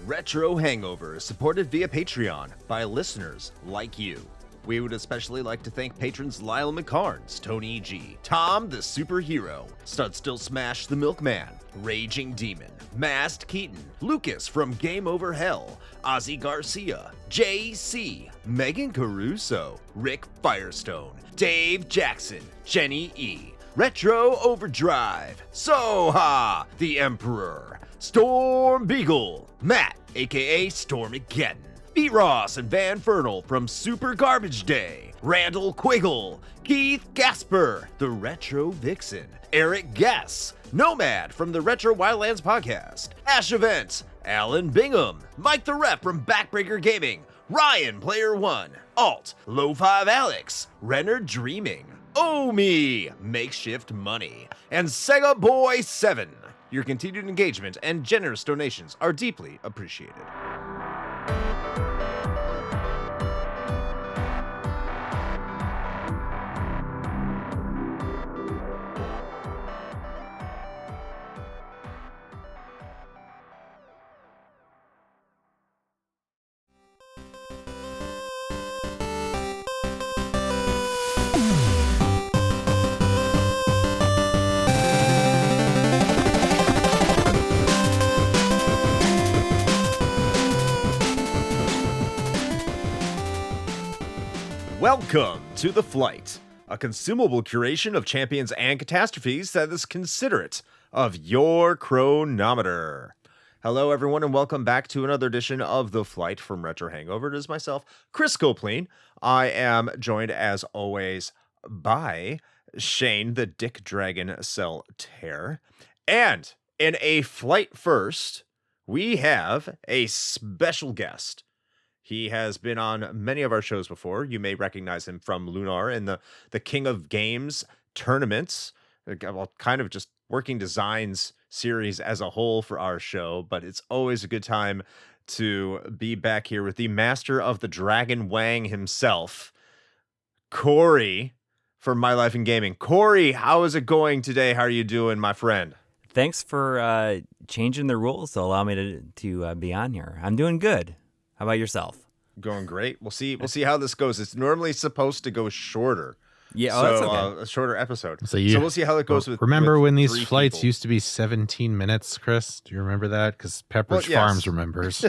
Retro Hangover is supported via Patreon by listeners like you. We would especially like to thank patrons Lyle McCarnes, Tony G, Tom the Superhero, Stud Still Smash the Milkman, Raging Demon, Mast Keaton, Lucas from Game Over Hell, Ozzy Garcia, JC, Megan Caruso, Rick Firestone, Dave Jackson, Jenny E, Retro Overdrive, Soha the Emperor, Storm Beagle, Matt aka Stormageddon, Pete Ross and Van Fernal from Super Garbage Day, Randall Quiggle, Keith Gasper, the Retro Vixen, Eric Guess, Nomad from the Retro Wildlands podcast, Ash Event, Alan Bingham, Mike the Rep from Backbreaker Gaming, Ryan Player One, Alt, Low5 Alex, Renner Dreaming, Omi, Makeshift Money, and Sega Boy 7. Your continued engagement and generous donations are deeply appreciated. Welcome to The Flight, a consumable curation of champions and catastrophes that is considerate of your chronometer. Hello, everyone, and welcome back to another edition of The Flight from Retro Hangover. It is myself, Chris Copeland. I am joined, as always, by Shane, the Dick Dragon Cell Tear. And in a flight first, we have a special guest. He has been on many of our shows before. You may recognize him from Lunar and the King of Games tournaments, well, kind of just working designs series as a whole for our show. But it's always a good time to be back here with the master of the Dragon Wang himself, Coury from My Life in Gaming. Coury, how is it going today? How are you doing, my friend? Thanks for changing the rules to allow me to be on here. I'm doing good. How about yourself? Going great. We'll see how this goes. It's normally supposed to go shorter. Yeah, so that's okay. A shorter episode. So we'll see how it goes. Remember with when these 3 flights people. used to be 17 minutes, Chris? Do you remember that? Because Pepperidge yes. Farms remembers.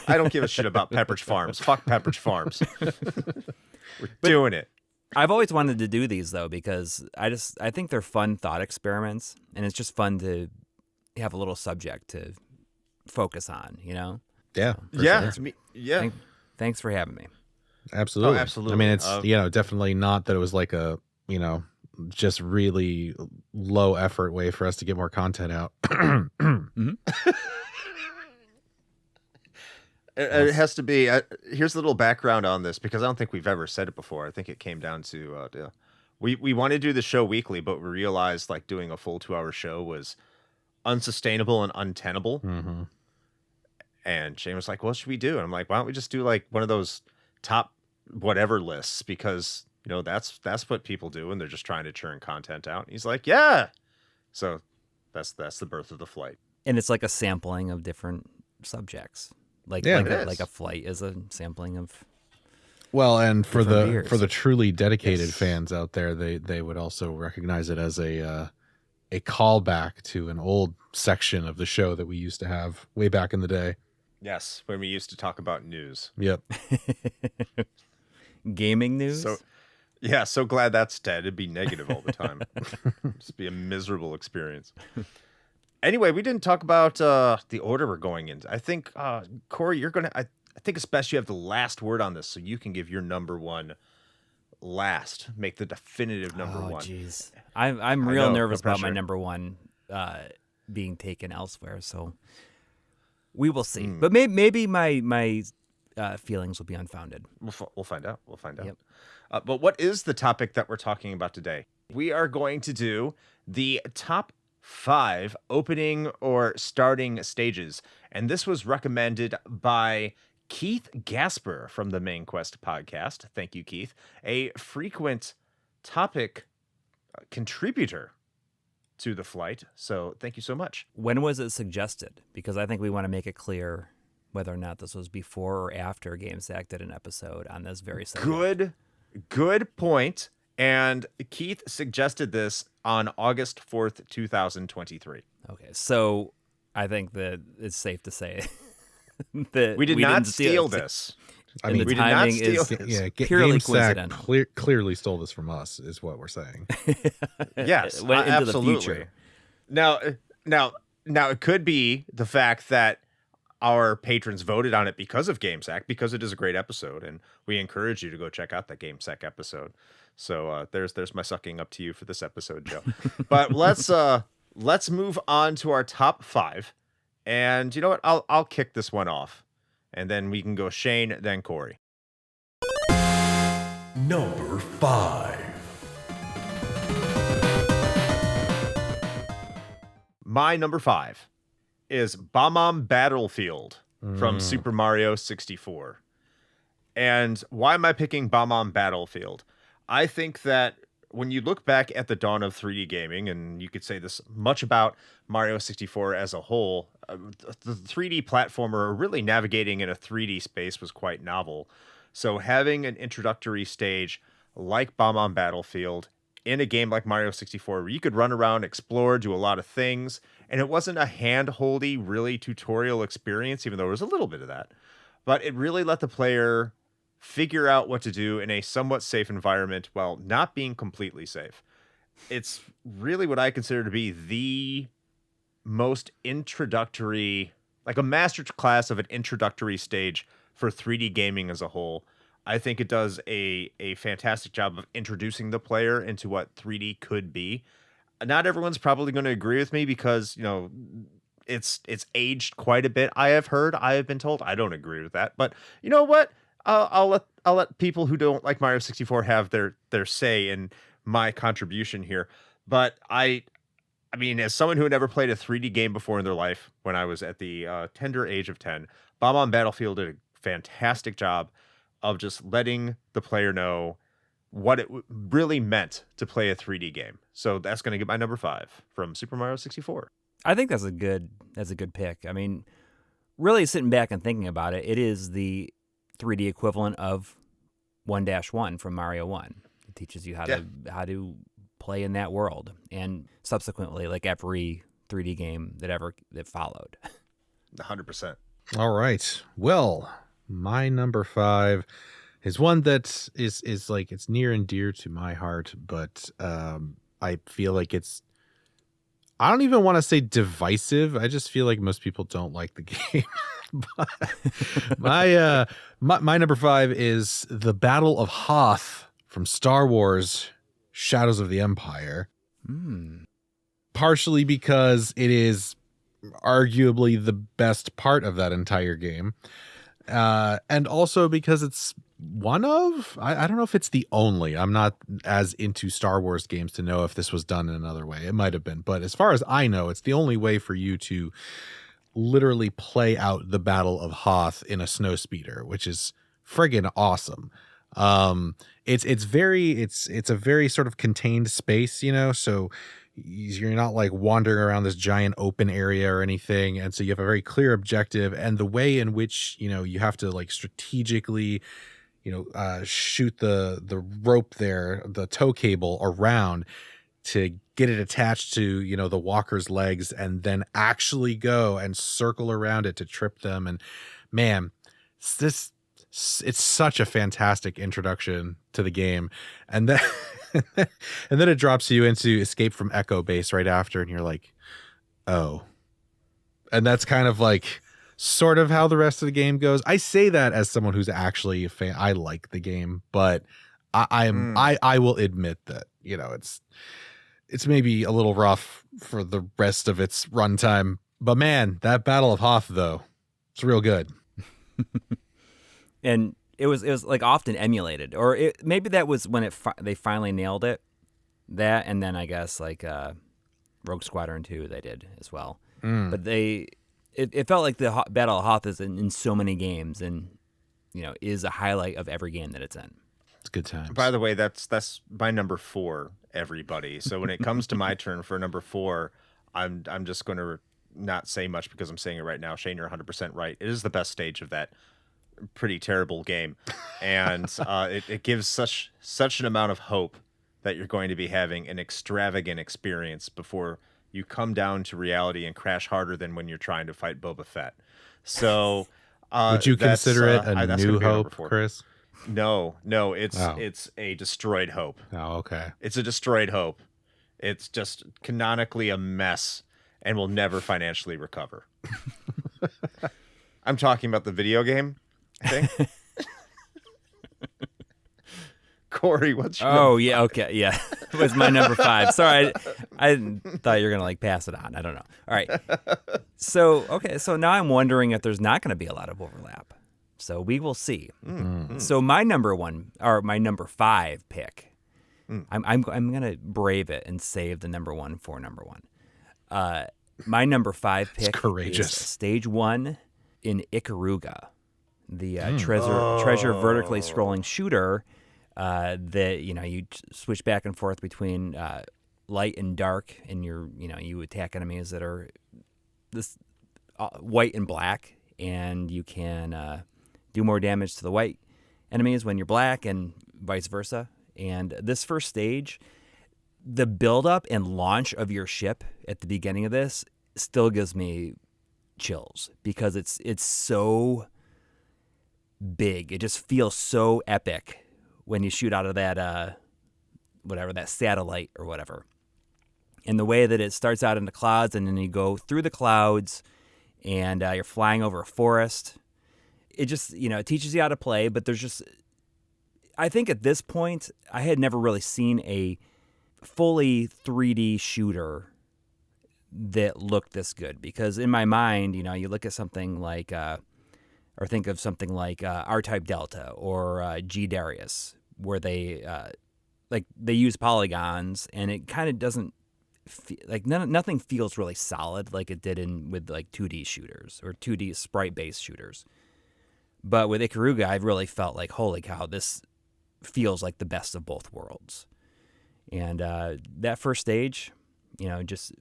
I don't give a shit about Pepperidge Farms. Fuck Pepperidge Farms. We're doing it. I've always wanted to do these though because I think they're fun thought experiments, and it's just fun to have a little subject to focus on. You know? Yeah. Yeah. Sure. Yeah. Thanks for having me. Absolutely. Oh, absolutely. I mean, it's definitely not that it was like a just really low effort way for us to get more content out. Mm-hmm. It has to be. Here's a little background on this because I don't think we've ever said it before. I think it came down to we want to do the show weekly, but we realized like doing a full 2-hour show was unsustainable and untenable. Mm-hmm. And Shane was like, what should we do? And I'm like, why don't we just do like one of those top whatever lists? Because, that's what people do when they're just trying to churn content out. And he's like, yeah. So that's the birth of The Flight. And it's like a sampling of different subjects. Like a flight is a sampling of. Well, and for beers. the truly dedicated fans out there, they would also recognize it as a callback to an old section of the show that we used to have way back in the day. Yes, when we used to talk about news. Yep. Gaming news? So glad that's dead. It'd be negative all the time. Just be a miserable experience. Anyway, we didn't talk about the order we're going in. I think, Coury, I think it's best you have the last word on this so you can give your number one last. Make the definitive number one. Oh, jeez. I'm real nervous about my number one being taken elsewhere, so we will see. But maybe my feelings will be unfounded. We'll find out. Yep. But what is the topic that we're talking about today? We are going to do the top 5 opening or starting stages. And this was recommended by Keith Gasper from the Main Quest podcast. Thank you, Keith. A frequent topic contributor to the flight. So thank you so much. When was it suggested? Because I think we want to make it clear whether or not this was before or after GameSack did an episode on this very subject. Good point. And Keith suggested this on August 4th, 2023. Okay, so I think that it's safe to say that we did not steal this. I mean, the timing is purely coincidental. Clearly stole this from us, is what we're saying. Yes, went into absolutely. The future. Now, it could be the fact that our patrons voted on it because of GameSack, because it is a great episode, and we encourage you to go check out that GameSack episode. So there's my sucking up to you for this episode, Joe. But let's move on to our top 5, and you know what? I'll kick this one off, and then we can go Shane, then Corey. Number 5. My number 5 is Bomb Battlefield from Super Mario 64. And why am I picking Bomb Battlefield? I think that when you look back at the dawn of 3D gaming, and you could say this much about Mario 64 as a whole, the 3D platformer really navigating in a 3D space was quite novel. So having an introductory stage like Bomb Battlefield in a game like Mario 64, where you could run around, explore, do a lot of things, and it wasn't a hand-holdy, really tutorial experience, even though there was a little bit of that, but it really let the player figure out what to do in a somewhat safe environment while not being completely safe. It's really what I consider to be the most introductory, like a master class of an introductory stage for 3D gaming as a whole. I think it does a fantastic job of introducing the player into what 3D could be. Not everyone's probably going to agree with me because, you know, it's aged quite a bit. I have been told. I don't agree with that. But you know what? I'll let people who don't like Mario 64 have their say in my contribution here. But I mean, as someone who had never played a 3D game before in their life, when I was at the tender age of 10, Bomb Battlefield did a fantastic job of just letting the player know what it really meant to play a 3D game. So that's going to get my number 5 from Super Mario 64. I think that's a good pick. I mean, really sitting back and thinking about it, it is the 3D equivalent of 1-1 from Mario 1. It teaches you how to play in that world, and subsequently, like every 3D game that followed. 100%. All right. Well, my number 5 is one that is like, it's near and dear to my heart, but I feel like I don't even want to say divisive. I just feel like most people don't like the game. But my number 5 is the Battle of Hoth from Star Wars Shadows of the Empire. Partially because it is arguably the best part of that entire game. And also because it's one of, I don't know if it's the only, I'm not as into Star Wars games to know if this was done in another way. It might have been, but as far as I know, it's the only way for you to literally play out the Battle of Hoth in a snowspeeder, which is friggin' awesome. It's a very sort of contained space, you know, so you're not like wandering around this giant open area or anything. And so you have a very clear objective, and the way in which, you know, you have to like strategically, you know, shoot the rope there, the tow cable around to get it attached to, you know, the walker's legs, and then actually go and circle around it to trip them. And man, it's such a fantastic introduction to the game. And then and then it drops you into Escape from Echo Base right after, and you're like, oh. And that's kind of like sort of how the rest of the game goes. I say that as someone who's actually a fan. I like the game, but I will admit that, you know, it's maybe a little rough for the rest of its runtime. But man, that Battle of Hoth, though, it's real good. And it was like often emulated, or maybe that was when they finally nailed it. That, and then I guess like Rogue Squadron 2 they did as well. But it felt like the Battle of Hoth is in so many games, and you know, is a highlight of every game that it's in. It's good times. By the way, that's my number 4, everybody. So when it comes to my turn for number 4, I'm just going to not say much because I'm saying it right now. Shane, you're 100% right. It is the best stage of that pretty terrible game, and it gives such an amount of hope that you're going to be having an extravagant experience before you come down to reality and crash harder than when you're trying to fight Boba Fett. So, would you consider it a that's new gonna be number hope, 4. Chris? No, it's a destroyed hope. Oh, okay. It's a destroyed hope. It's just canonically a mess and will never financially recover. I'm talking about the video game, I think. Corey, what's your Oh, number yeah, 5? okay, yeah. It was my number 5. Sorry, I thought you were going to, pass it on. I don't know. All right. So now I'm wondering if there's not going to be a lot of overlap. So we will see. So my number 5 pick, I'm going to brave it and save the number 1 for number 1. My number 5 pick courageous. is Stage 1 in Ikaruga, the treasure vertically scrolling shooter that you switch back and forth between light and dark, and you attack enemies that are this white and black, and you can do more damage to the white enemies when you're black, and vice versa. And this first stage, the build-up and launch of your ship at the beginning of this still gives me chills because it's so big. It just feels so epic when you shoot out of that that satellite or whatever. And the way that it starts out in the clouds and then you go through the clouds and you're flying over a forest. It just, it teaches you how to play, but I think at this point, I had never really seen a fully 3D shooter that looked this good, because in my mind, you look at something like, or think of something like R-Type Delta or G Darius, where they use polygons, and it kind of doesn't nothing feels really solid like it did with 2D shooters or 2D sprite-based shooters. But with Ikaruga, I really felt like, holy cow, this feels like the best of both worlds. And that first stage, just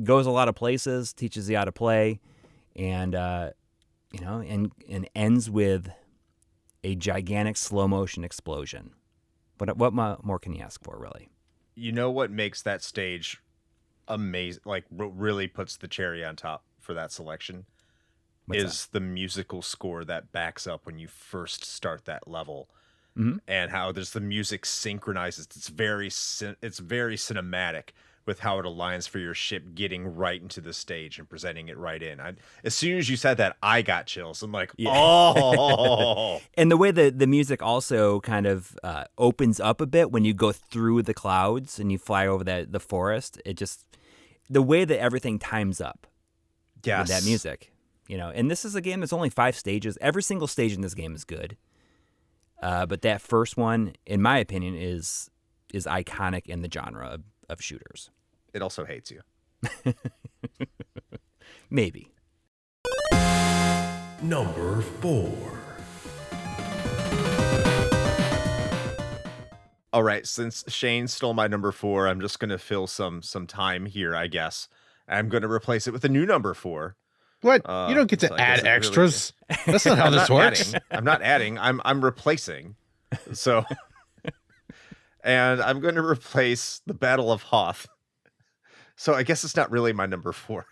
goes a lot of places, teaches you how to play, and and ends with a gigantic slow motion explosion. But what more can you ask for, really? You know what makes that stage amazing? Really puts the cherry on top for that selection is the musical score that backs up when you first start that level. Mm-hmm. And how there's the music synchronizes. It's very cinematic with how it aligns for your ship getting right into the stage and presenting it right in. As soon as you said that, I got chills. I'm like, yeah. Oh. And the way that the music also kind of opens up a bit when you go through the clouds and you fly over the forest, the way that everything times up with that music. And this is a game that's only 5 stages. Every single stage in this game is good. But that first one, in my opinion, is iconic in the genre of shooters. It also hates you. Maybe. Number 4. All right, since Shane stole my number 4, I'm just going to fill some time here, I guess. I'm going to replace it with a new number 4. What? You don't get to add extras. Really... That's not how this works. I'm not adding. I'm replacing. So, and I'm going to replace the Battle of Hoth. So I guess it's not really my number 4.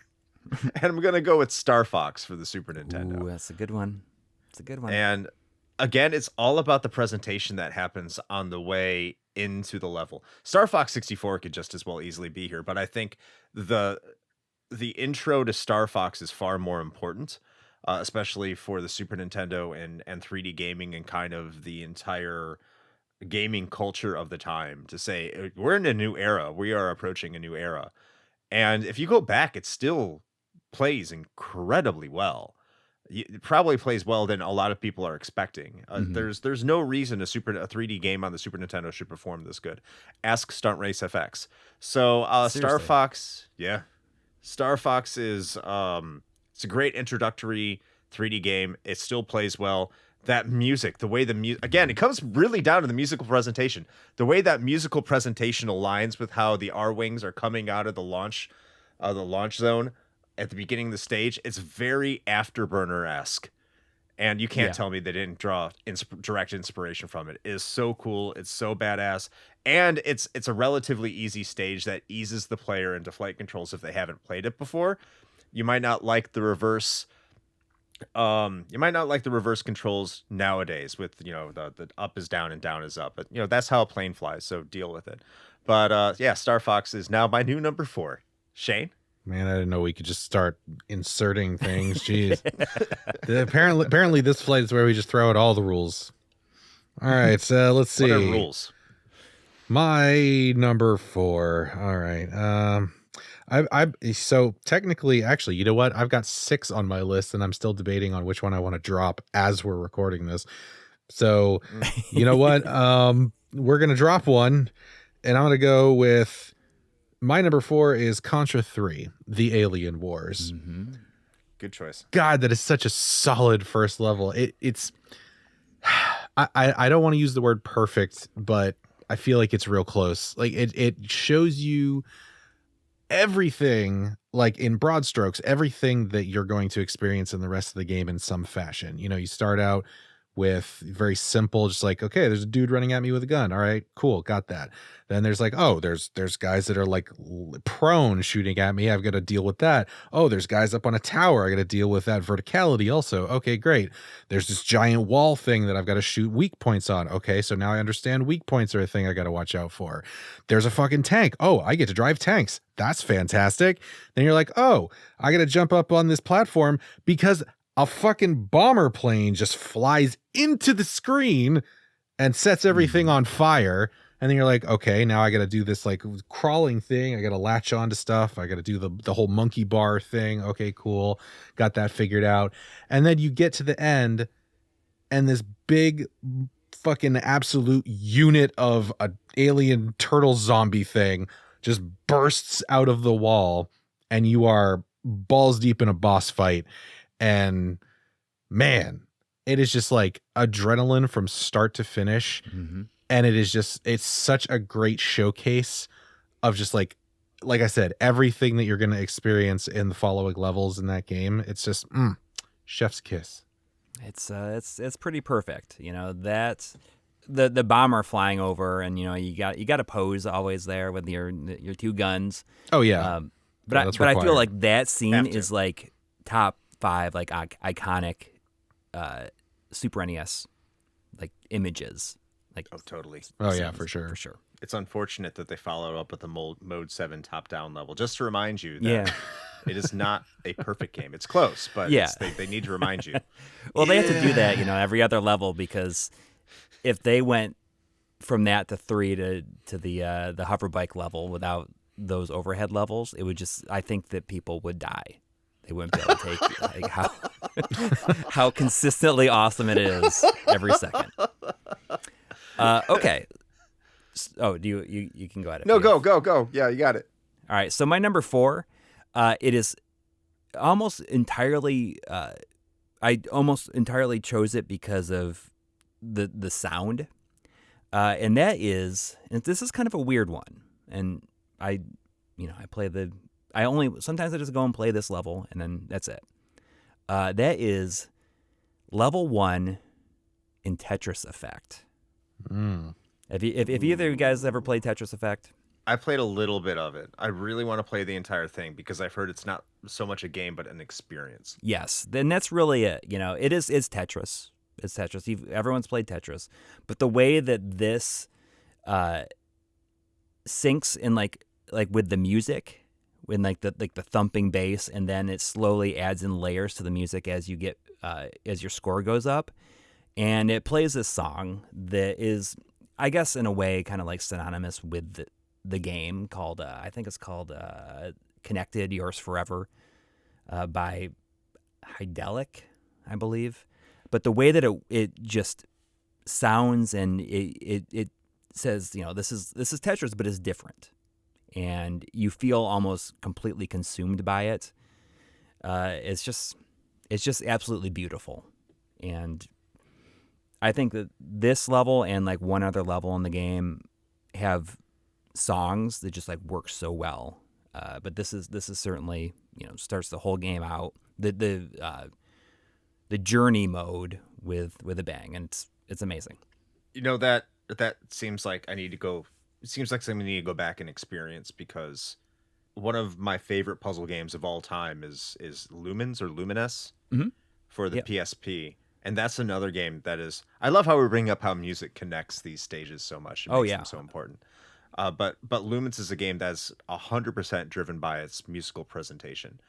And I'm going to go with Star Fox for the Super Nintendo. Ooh, that's a good one. It's a good one. And again, it's all about the presentation that happens on the way into the level. Star Fox 64 could just as well easily be here, but I think the intro to Star Fox is far more important, especially for the Super Nintendo and 3D gaming and kind of the entire gaming culture of the time, to say we're in a new era. We are approaching a new era. And if you go back, it still plays incredibly well. It probably plays well than a lot of people are expecting. There's no reason a 3D game on the Super Nintendo should perform this good. Ask Stunt Race FX. So Star Fox, yeah. Star Fox is it's a great introductory 3D game. It still plays well. that music, the way the music, again, it comes really down to the musical presentation. The way that musical presentation aligns with how the R-Wings are coming out of the launch zone at the beginning of the stage, it's very Afterburner-esque. And you can't tell me they didn't draw direct inspiration from it. It is so cool. It's so badass. And it's a relatively easy stage that eases the player into flight controls if they haven't played it before. You might not like the reverse controls nowadays with, the up is down and down is up. But, that's how a plane flies, so deal with it. But Star Fox is now my new number 4. Shane? Man, I didn't know we could just start inserting things. Jeez. Apparently this flight is where we just throw out all the rules. All right, so let's see. What are rules? My number 4. All right. So technically, actually, you know what? I've got 6 on my list, and I'm still debating on which one I want to drop as we're recording this. So, you know what? We're gonna drop one, and I'm gonna go with. My number 4 is Contra 3, The Alien Wars. Mm-hmm. Good choice. God, that is such a solid first level. It's I don't want to use the word perfect, but I feel like it's real close. Like it shows you everything, like in broad strokes, everything that you're going to experience in the rest of the game in some fashion. You start out with very simple, just like, okay, there's a dude running at me with a gun. All right, cool, got that. Then there's like, oh, there's guys that are like prone shooting at me. I've got to deal with that. Oh, there's guys up on a tower. I got to deal with that verticality also. Okay, great. There's this giant wall thing that I've got to shoot weak points on. Okay, so now I understand weak points are a thing I got to watch out for. There's a fucking tank. Oh, I get to drive tanks. That's fantastic. Then you're like, oh, I got to jump up on this platform because a fucking bomber plane just flies into the screen and sets everything on fire. And then you're like, okay, now I got to do this like crawling thing. I got to latch onto stuff. I got to do the whole monkey bar thing. Okay, cool. Got that figured out. And then you get to the end and this big fucking absolute unit of a alien turtle zombie thing just bursts out of the wall and you are balls deep in a boss fight. And man, it is just like adrenaline from start to finish. Mm-hmm. And it's such a great showcase of just like I said, everything that you're going to experience in the following levels in that game. It's just chef's kiss. It's pretty perfect. That's the bomber flying over, and you got to pose always there with your 2 guns. Oh yeah. But I feel like that scene is like top 5 like iconic Super NES like images. Like, oh, totally. Oh yeah, for sure. For sure. It's unfortunate that they followed up with the Mode 7 top-down level. Just to remind you that it is not a perfect game. It's close, but they need to remind you. Well, they have to do that, every other level, because if they went from that to 3 to the hover bike level without those overhead levels, it would just, I think that people would die. They wouldn't be able to take like how consistently awesome it is every second. Okay. Oh, do you can go at it. No, go. Yeah, you got it. All right. So my number 4, it is almost entirely. I almost entirely chose it because of the sound, and that is, and this is kind of a weird one. And I play sometimes I just go and play this level, and then that's it. That is level 1 in Tetris Effect. If either of you guys ever played Tetris Effect? I played a little bit of it. I really want to play the entire thing because I've heard it's not so much a game but an experience. Yes, then that's really it. It's Tetris. It's Tetris. Everyone's played Tetris, but the way that this syncs in like with the music, when like the thumping bass, and then it slowly adds in layers to the music as you get as your score goes up, and it plays this song that is, I guess, in a way, kind of like synonymous with the game called I think it's called "Connected Yours Forever" by Hydelic, I believe. But the way that it just sounds, and it says, this is Tetris, but it's different, and you feel almost completely consumed by it. It's just absolutely beautiful, and I think that this level and like one other level in the game have songs that just like work so well. But this is certainly, starts the whole game out. The journey mode with a bang, and it's amazing. That seems like I need to go. It seems like something I need to go back and experience, because one of my favorite puzzle games of all time is Lumens or Lumines for the PSP, and that's another game that is. I love how we bring up how music connects these stages so much. It makes them so important. But Lumens is a game that's 100% driven by its musical presentation,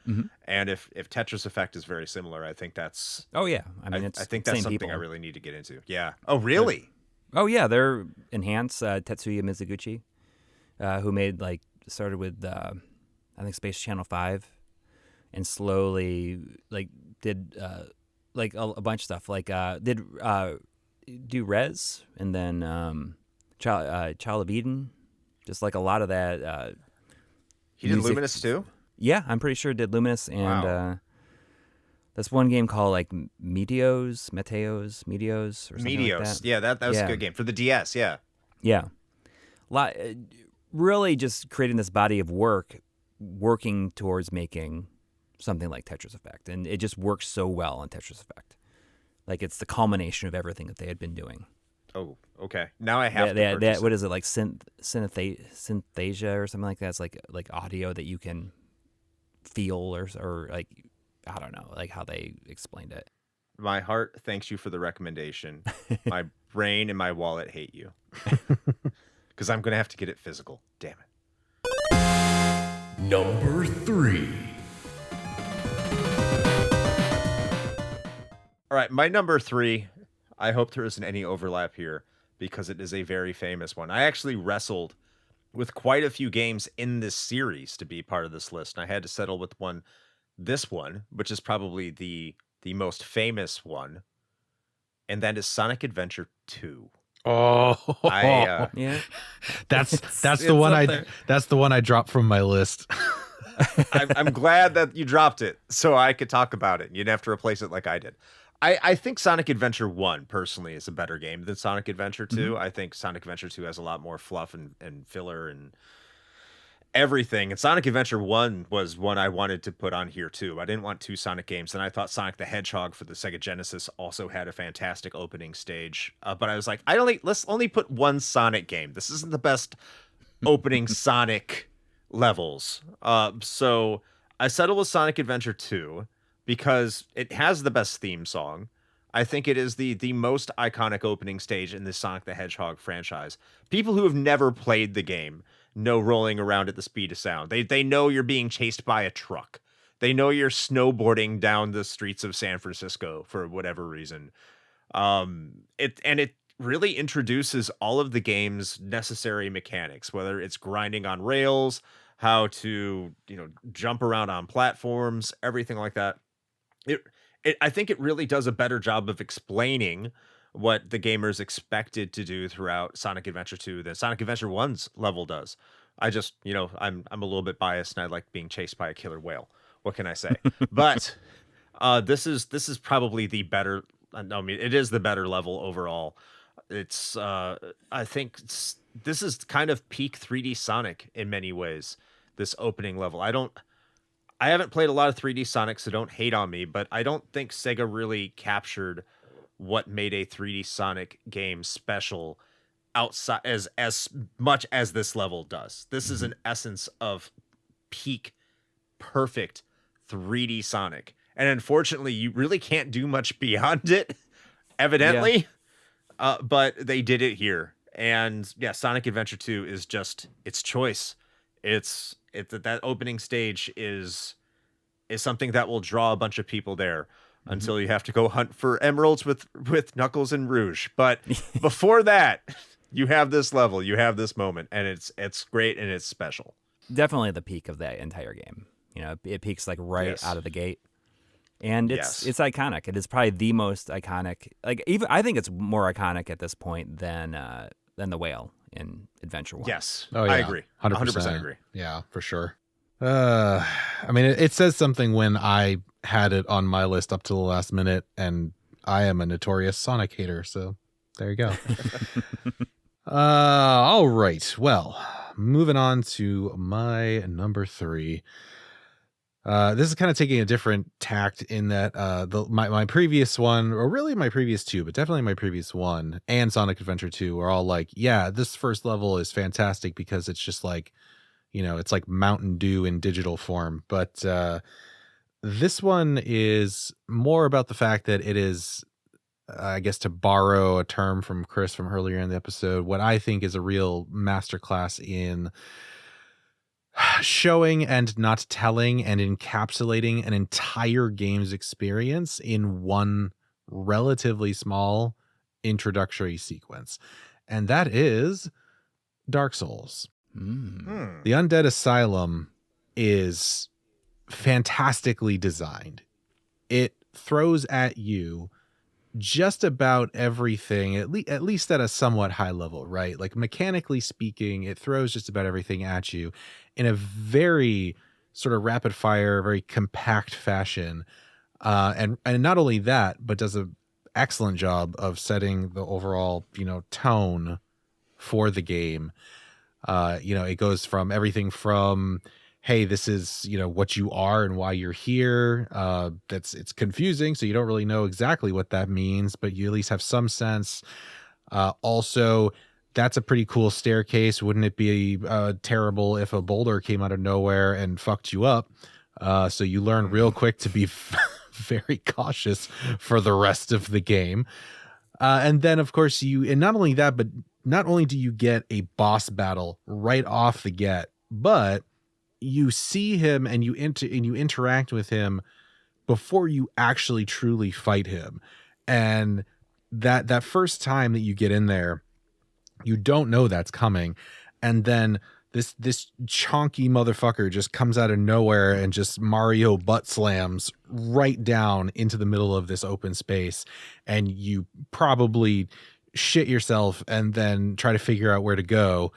and if Tetris Effect is very similar, I think that's. Oh yeah, I mean, I think that's something I really need to get into. Yeah. Oh really? They're enhanced. Tetsuya Mizuguchi, who made started with I think Space Channel 5, and slowly did a bunch of stuff. Did do Rez, and then Child of Eden, just like a lot of that. He did Luminous too? Yeah, I'm pretty sure did Luminous, and that's one game called Meteos, or something like that. Yeah, that was a good game for the DS. Yeah. Really just creating this body of work, working towards making something like Tetris Effect, and it just works so well in Tetris Effect. It's the culmination of everything that they had been doing. Oh, okay. Now I have to purchase it. What is it, synthesia or something like that? It's like audio that you can feel or I don't know, how they explained it. My heart thanks you for the recommendation. My brain and my wallet hate you. Because I'm going to have to get it physical. Damn it. Number 3. All right, my number 3. I hope there isn't any overlap here, because it is a very famous one. I actually wrestled with quite a few games in this series to be part of this list, and I had to settle with this one, which is probably the most famous one, and that is Sonic Adventure 2. Oh, yeah. That's the one that's the one I dropped from my list. I'm glad that you dropped it so I could talk about it. You didn't have to replace it like I did. I think Sonic Adventure 1 personally is a better game than Sonic Adventure 2. I think Sonic Adventure 2 has a lot more fluff and filler and everything. And Sonic Adventure 1 was one I wanted to put on here too. I didn't want 2 Sonic games, and I thought Sonic the Hedgehog for the Sega Genesis also had a fantastic opening stage. But I was like, let's only put 1 Sonic game. This isn't the best opening Sonic levels. So I settled with Sonic Adventure 2 because it has the best theme song. I think it is the most iconic opening stage in the Sonic the Hedgehog franchise. People who have never played the game know rolling around at the speed of sound. They know you're being chased by a truck. They know you're snowboarding down the streets of San Francisco for whatever reason. It really introduces all of the game's necessary mechanics, whether it's grinding on rails, how to, jump around on platforms, everything like that. I think it really does a better job of explaining what the gamers expected to do throughout Sonic Adventure 2 than Sonic Adventure 1's level does. I just, I'm a little bit biased, and I like being chased by a killer whale. What can I say? But this is probably the better. It is the better level overall. It's I think this is kind of peak 3D Sonic in many ways. This opening level. I haven't played a lot of 3D Sonic, so don't hate on me, but I don't think Sega really captured what made a 3D Sonic game special outside as much as this level does. This is an essence of peak perfect 3D Sonic. And unfortunately, you really can't do much beyond it, evidently. Yeah. But they did it here. And yeah, Sonic Adventure 2 is just its choice. That opening stage is something that will draw a bunch of people there until you have to go hunt for emeralds with Knuckles and Rouge. But before that, you have this level, you have this moment, and it's great and it's special. Definitely the peak of that entire game. It peaks right out of the gate. And it's iconic. It is probably the most iconic. Even I think it's more iconic at this point than the whale in Adventure 1. Yes. Oh, yeah. I agree. 100% agree. Yeah, for sure. It says something when I had it on my list up to the last minute, and I am a notorious Sonic hater, so there you go. All right. Well, moving on to my number 3. This is kind of taking a different tact in that my previous one, or really my previous 2, but definitely my previous one, and Sonic Adventure 2 are all like, yeah, this first level is fantastic because it's just like, it's like Mountain Dew in digital form. But this one is more about the fact that it is, I guess, to borrow a term from Chris from earlier in the episode, what I think is a real masterclass in showing and not telling and encapsulating an entire game's experience in one relatively small introductory sequence. And that is Dark Souls. The Undead Asylum is fantastically designed. It throws at you just about everything, at least at a somewhat high level, right? Like mechanically speaking, it throws just about everything at you in a very sort of rapid fire, very compact fashion. And not only that, but does an excellent job of setting the overall, tone for the game. It goes from everything from, hey, this is, what you are and why you're here. It's confusing, so you don't really know exactly what that means, but you at least have some sense. Also, that's a pretty cool staircase. Wouldn't it be terrible if a boulder came out of nowhere and fucked you up? So you learn real quick to be very cautious for the rest of the game. And then, of course, not only that, but not only do you get a boss battle right off the get, but you see him and you interact with him before you actually truly fight him. And that first time that you get in there, you don't know that's coming. And then this chonky motherfucker just comes out of nowhere and just Mario butt slams right down into the middle of this open space. And you probably shit yourself and then try to figure out where to go.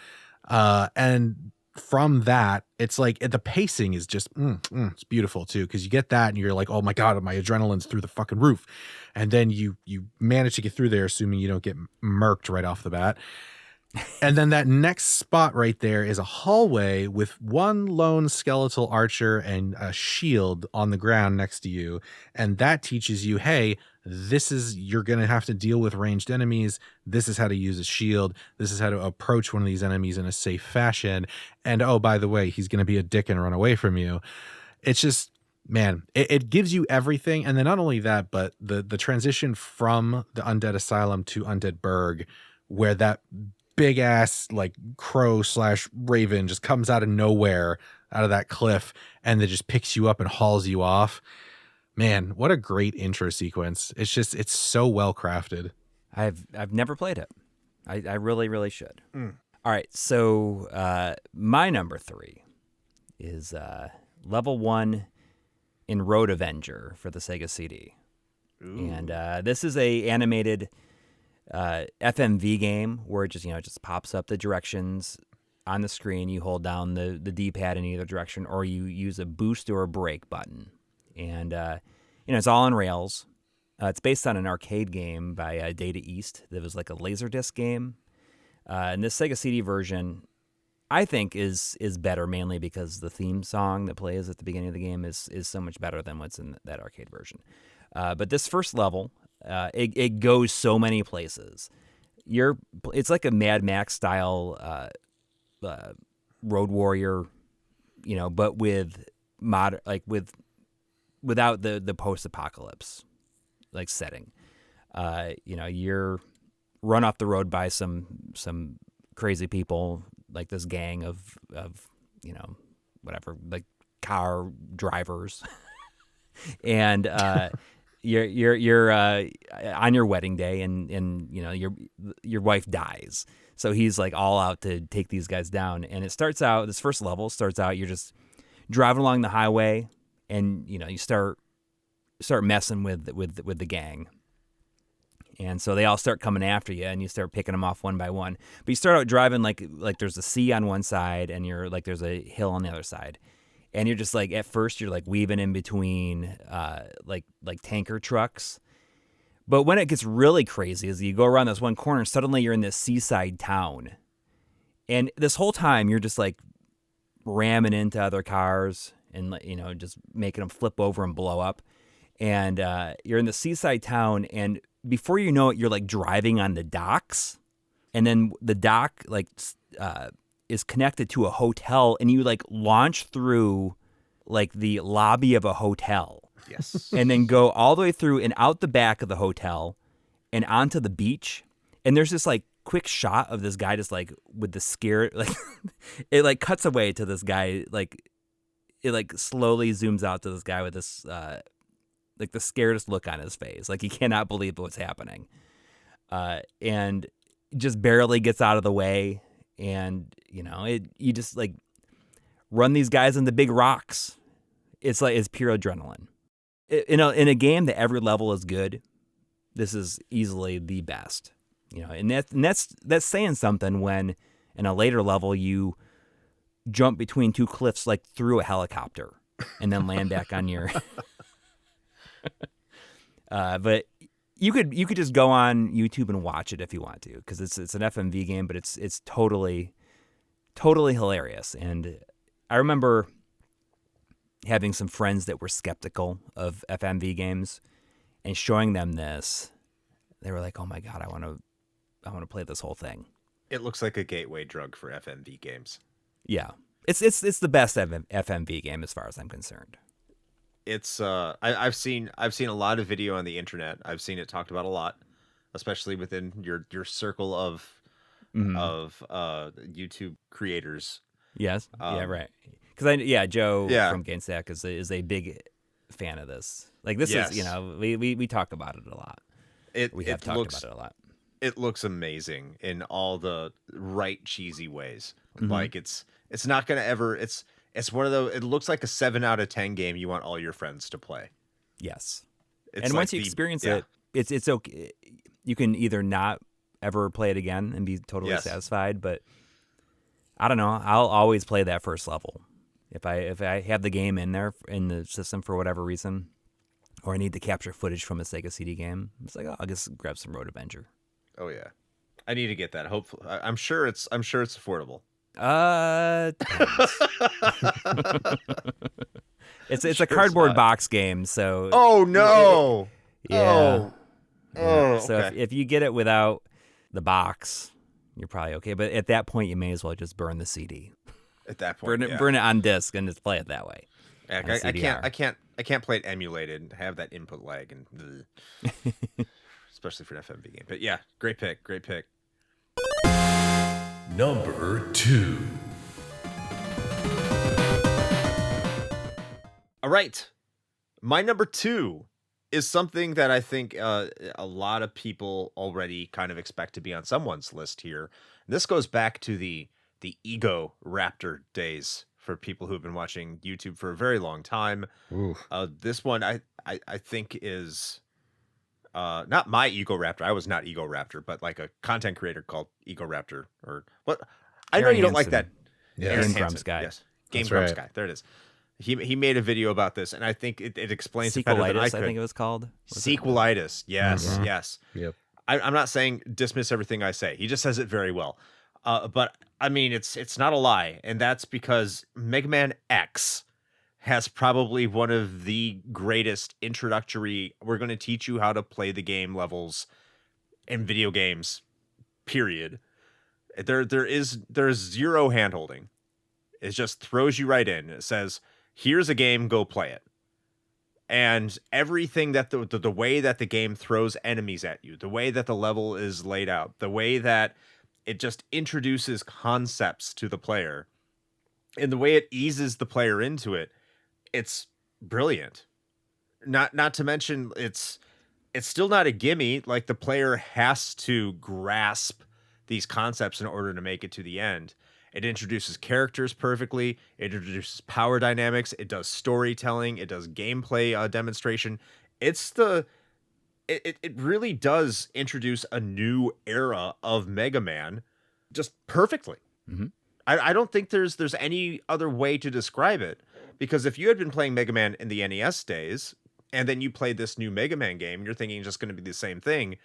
And from that, it's like the pacing is just it's beautiful too, because you get that and you're like, oh my god, my adrenaline's through the fucking roof. And then you manage to get through there, assuming you don't get murked right off the bat. And then that next spot right there is a hallway with one lone skeletal archer and a shield on the ground next to you. And that teaches you, hey, you're going to have to deal with ranged enemies. This is how to use a shield. This is how to approach one of these enemies in a safe fashion. And oh, by the way, he's going to be a dick and run away from you. It's just, man, it gives you everything. And then not only that, but the transition from the Undead Asylum to Undead Burg, where that big ass like crow / raven just comes out of nowhere, out of that cliff, and then just picks you up and hauls you off. Man, what a great intro sequence. It's so well crafted. I've never played it. I really, really should. All right, so my number 3 is level 1 in Road Avenger for the Sega CD. Ooh. And this is a animated FMV game where it just pops up the directions on the screen. You hold down the D-pad in either direction, or you use a boost or a brake button. And it's all on rails. It's based on an arcade game by Data East that was like a Laserdisc game. And this Sega CD version, I think, is better, mainly because the theme song that plays at the beginning of the game is so much better than what's in that arcade version. But this first level, it goes so many places. It's like a Mad Max style Road Warrior, but with without the post-apocalypse like setting. You're run off the road by some crazy people, like this gang of whatever, like car drivers, and you're on your wedding day, and your wife dies. So he's like all out to take these guys down. And this first level starts out, you're just driving along the highway, and you start messing with the gang. And so they all start coming after you, and you start picking them off one by one. But you start out driving like there's a sea on one side, and you're like there's a hill on the other side. And you're just like, at first you're like weaving in between like tanker trucks. But when it gets really crazy is you go around this one corner and suddenly you're in this seaside town. And this whole time you're just like ramming into other cars and, you know, just making them flip over and blow up. And you're in the seaside town, and before you know it, you're like driving on the docks. And then the dock like is connected to a hotel, and you like launch through like the lobby of a hotel. Yes. And then go all the way through and out the back of the hotel and onto the beach. And there's this like quick shot of this guy just like with the scare, like it like cuts away to this guy, like it like slowly zooms out to this guy with this like the scaredest look on his face. Like he cannot believe what's happening. And just barely gets out of the way. And, you know, you just like run these guys into big rocks. It's like, it's pure adrenaline. In a game that every level is good, this is easily the best, you know, and that's saying something when in a later level you jump between two cliffs like through a helicopter and then land back on your. But you could just go on YouTube and watch it if you want to, because it's an FMV game, but it's totally hilarious. And I remember having some friends that were skeptical of FMV games and showing them this. They were like, "Oh my God, I want to play this whole thing." It looks like a gateway drug for FMV games. Yeah. It's the best FMV game as far as I'm concerned. It's I've seen a lot of video on the internet. I've seen it talked about a lot, especially within your circle of YouTube creators. Yes. Yeah, right. Because Joe Yeah. from GameStack is a big fan of this. Like this Yes. is, you know, we talk about it a lot. We have talked about it a lot. It looks amazing in all the right cheesy ways. Mm-hmm. Like it's not gonna ever. It's one of those. It looks like a 7 out of 10 game you want all your friends to play. Yes. It's And like once you experience it, it's okay. You can either not ever play it again and be totally Yes. satisfied, but I don't know. I'll always play that first level. If I have the game in there in the system for whatever reason, or I need to capture footage from a Sega CD game, it's like, I'll just grab some Road Avenger. Oh yeah, I need to get that. Hopefully, I'm sure it's affordable. Depends. It's sure a it's cardboard not. box game, so Oh no! yeah. Oh, So okay. if you get it without the box, you're probably okay. But at that point, you may as well just burn the CD. At that point, Burn it on disc and just play it that way. Yeah, on I CDR. can't play it emulated and have that input lag and especially for an FMV game. But yeah, great pick. Number 2. All right, my number 2 is something that I think a lot of people already kind of expect to be on someone's list here. This goes back to the Ego Raptor days for people who've been watching YouTube for a very long time. Oof. This one I think is not my Ego Raptor. I was not Ego Raptor, but like a content creator called Ego Raptor or what? I know Aaron you don't like Hansen. that. Yeah. Aaron Game Hansen, Grumps guy. Yes, Game That's Grumps right. guy. There it is. He made a video about this, and I think it explains it better than I Sequelitis, could. I think it was called. Was it? Sequelitis. Yes, Mhm. yes. Yep. I'm not saying dismiss everything I say. He just says it very well. But I mean, it's not a lie, and that's because Mega Man X has probably one of the greatest introductory. We're going to teach you how to play the game levels in video games. Period. There's zero handholding. It just throws you right in. It says, "Here's a game, go play it." And everything that the way that the game throws enemies at you, the way that the level is laid out, the way that it just introduces concepts to the player, and the way it eases the player into it, it's brilliant. Not to mention it's still not a gimme. Like the player has to grasp these concepts in order to make it to the end. It introduces characters perfectly. It introduces power dynamics. It does storytelling. It does gameplay demonstration. It really does introduce a new era of Mega Man just perfectly. Mm-hmm. I don't think there's any other way to describe it, because if you had been playing Mega Man in the NES days, and then you play this new Mega Man game, and you're thinking it's just going to be the same thing,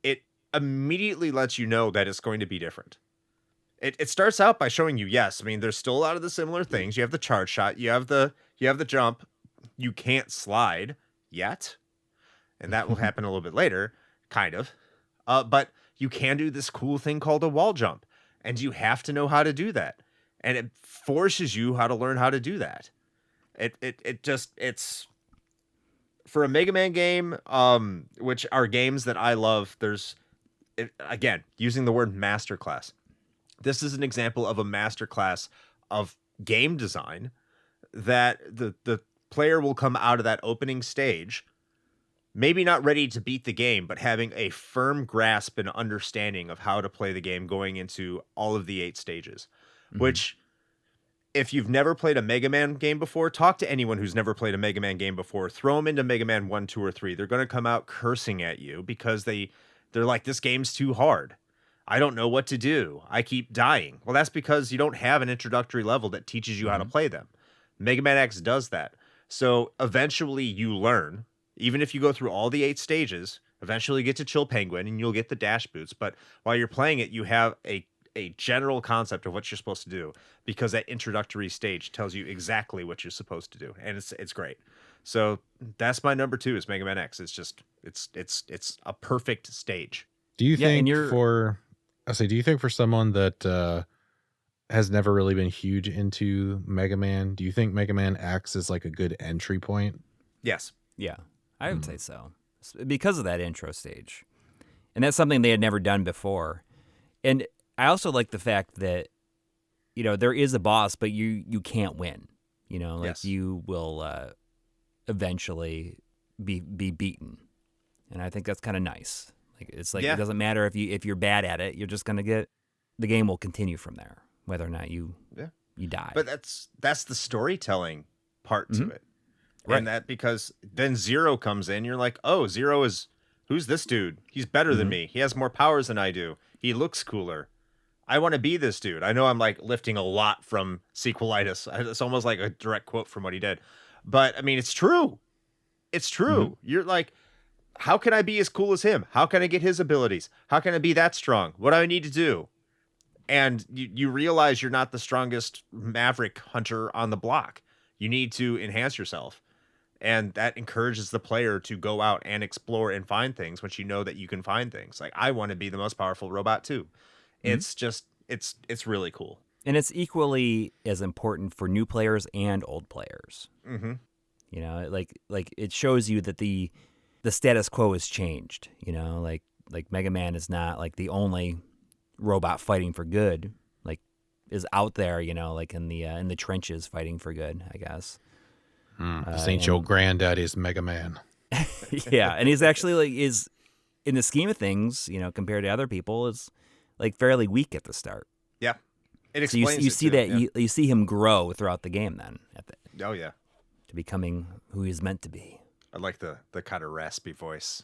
it immediately lets you know that it's going to be different. It starts out by showing you, yes, I mean, there's still a lot of the similar things. You have the charge shot, you have the jump, you can't slide yet, and that will happen a little bit later, kind of. But you can do this cool thing called a wall jump, and you have to know how to do that. And it forces you how to learn how to do that. It's for a Mega Man game, which are games that I love. Again, using the word masterclass. This is an example of a masterclass of game design that the player will come out of that opening stage, maybe not ready to beat the game, but having a firm grasp and understanding of how to play the game going into all of the 8 stages, which, if you've never played a Mega Man game before, talk to anyone who's never played a Mega Man game before, throw them into Mega Man 1, 2, or 3. They're going to come out cursing at you because they're like, this game's too hard. I don't know what to do. I keep dying. Well, that's because you don't have an introductory level that teaches you how to play them. Mega Man X does that. So eventually you learn, even if you go through all the 8 stages, eventually you get to Chill Penguin and you'll get the dash boots. But while you're playing it, you have a general concept of what you're supposed to do, because that introductory stage tells you exactly what you're supposed to do. And it's great. So that's my number 2 is Mega Man X. It's just, it's a perfect stage. Do you think do you think for someone that has never really been huge into Mega Man, do you think Mega Man X is like a good entry point? Yes. Yeah, I would say so, because of that intro stage. And that's something they had never done before. And I also like the fact that, there is a boss, but you can't win. Yes. You will eventually be beaten. And I think that's kind of nice. It's like, It doesn't matter if you're bad at it, you're just going to the game will continue from there, whether or not you die. But that's the storytelling part to it. Right. And that, because then Zero comes in, you're like, oh, Zero who's this dude? He's better than me. He has more powers than I do. He looks cooler. I want to be this dude. I know I'm like lifting a lot from Sequelitis. It's almost like a direct quote from what he did. But I mean, it's true. It's true. You're like, how can I be as cool as him? How can I get his abilities? How can I be that strong? What do I need to do? And you realize you're not the strongest maverick hunter on the block. You need to enhance yourself. And that encourages the player to go out and explore and find things once you know that you can find things. Like, I want to be the most powerful robot too. It's just, it's really cool. And it's equally as important for new players and old players. Like it shows you that the status quo has changed. Like Mega Man is not like the only robot fighting for good. Like, is out there, like in the trenches fighting for good, I guess. Saint Joe Granddad is Mega Man. Yeah, and he's actually is in the scheme of things, compared to other people, is like fairly weak at the start. Yeah, it So explains. you see that you see him grow throughout the game then to becoming who he's meant to be. I like the kind of raspy voice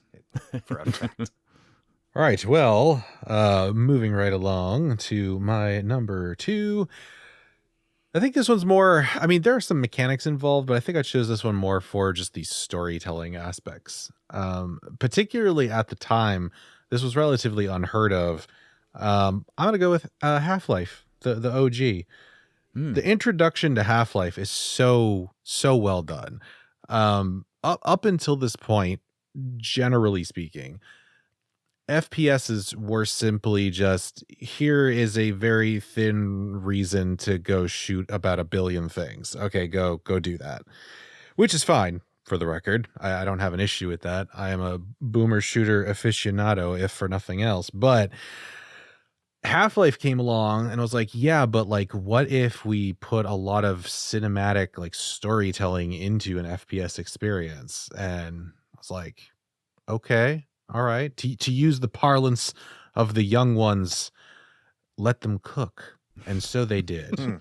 for effect. All right, well, moving right along to my number 2. I think this one's more, I mean, there are some mechanics involved, but I think I chose this one more for just the storytelling aspects. Particularly at the time, this was relatively unheard of. I'm going to go with Half-Life, the OG. The introduction to Half-Life is so well done. Up until this point, generally speaking, FPSs were simply just, here is a very thin reason to go shoot about 1 billion things. Okay, go do that. Which is fine, for the record. I don't have an issue with that. I am a boomer shooter aficionado, if for nothing else. But Half-Life came along and was like, yeah, but like, what if we put a lot of cinematic like storytelling into an FPS experience? And I was like, okay. All right. To use the parlance of the young ones, let them cook. And so they did.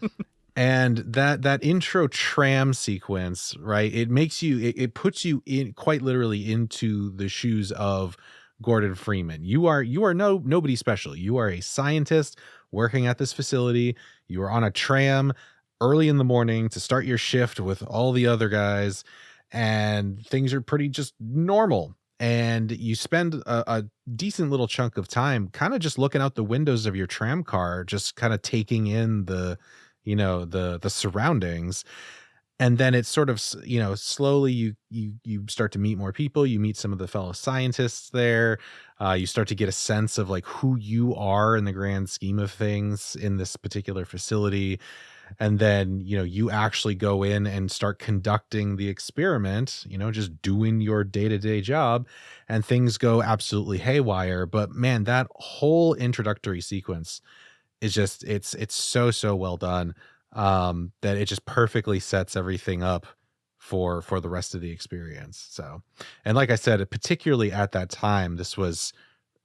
And that intro tram sequence, right? It makes you, it puts you in quite literally into the shoes of Gordon Freeman. You are nobody special. You are a scientist working at this facility. You are on a tram early in the morning to start your shift with all the other guys. and things are pretty just normal. And you spend a decent little chunk of time kind of just looking out the windows of your tram car, just kind of taking in the, the surroundings. And then it's sort of, slowly you start to meet more people. You meet some of the fellow scientists there. You start to get a sense of like who you are in the grand scheme of things in this particular facility. And then, you actually go in and start conducting the experiment, just doing your day-to-day job, and things go absolutely haywire. But man, that whole introductory sequence is just, it's so well done, that it just perfectly sets everything up for the rest of the experience. So, and like I said, particularly at that time, this was